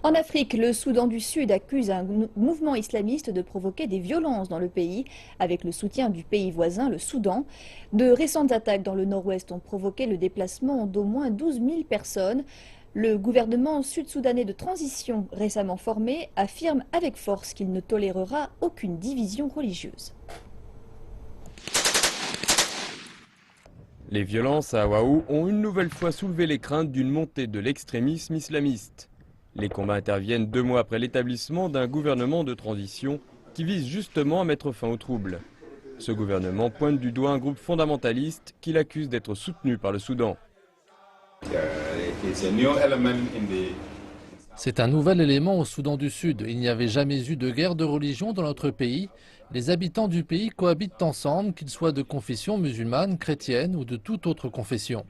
En Afrique, le Soudan du Sud accuse un mouvement islamiste de provoquer des violences dans le pays, avec le soutien du pays voisin, le Soudan. De récentes attaques dans le nord-ouest ont provoqué le déplacement d'au moins 12 000 personnes. Le gouvernement sud-soudanais de transition, récemment formé, affirme avec force qu'il ne tolérera aucune division religieuse. Les violences à Waou ont une nouvelle fois soulevé les craintes d'une montée de l'extrémisme islamiste. Les combats interviennent 2 mois après l'établissement d'un gouvernement de transition qui vise justement à mettre fin aux troubles. Ce gouvernement pointe du doigt un groupe fondamentaliste qu'il accuse d'être soutenu par le Soudan. C'est un nouvel élément au Soudan du Sud. Il n'y avait jamais eu de guerre de religion dans notre pays. Les habitants du pays cohabitent ensemble, qu'ils soient de confession musulmane, chrétienne ou de toute autre confession.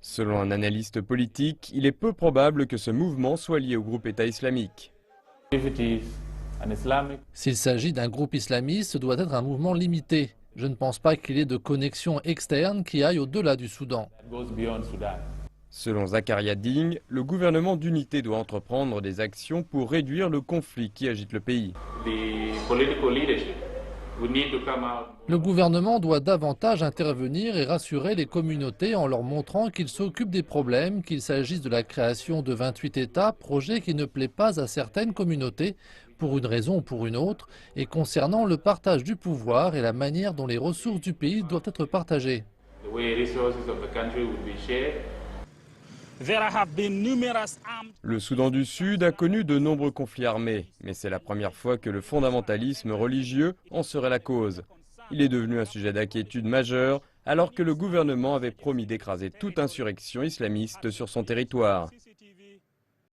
Selon un analyste politique, il est peu probable que ce mouvement soit lié au groupe État islamique. S'il s'agit d'un groupe islamiste, ce doit être un mouvement limité. Je ne pense pas qu'il y ait de connexion externe qui aille au-delà du Soudan. Selon Zakaria Digne, le gouvernement d'unité doit entreprendre des actions pour réduire le conflit qui agite le pays. Le gouvernement doit davantage intervenir et rassurer les communautés en leur montrant qu'il s'occupe des problèmes, qu'il s'agisse de la création de 28 États, projet qui ne plaît pas à certaines communautés, pour une raison ou pour une autre, et concernant le partage du pouvoir et la manière dont les ressources du pays doivent être partagées. Le Soudan du Sud a connu de nombreux conflits armés, mais c'est la première fois que le fondamentalisme religieux en serait la cause. Il est devenu un sujet d'inquiétude majeur alors que le gouvernement avait promis d'écraser toute insurrection islamiste sur son territoire.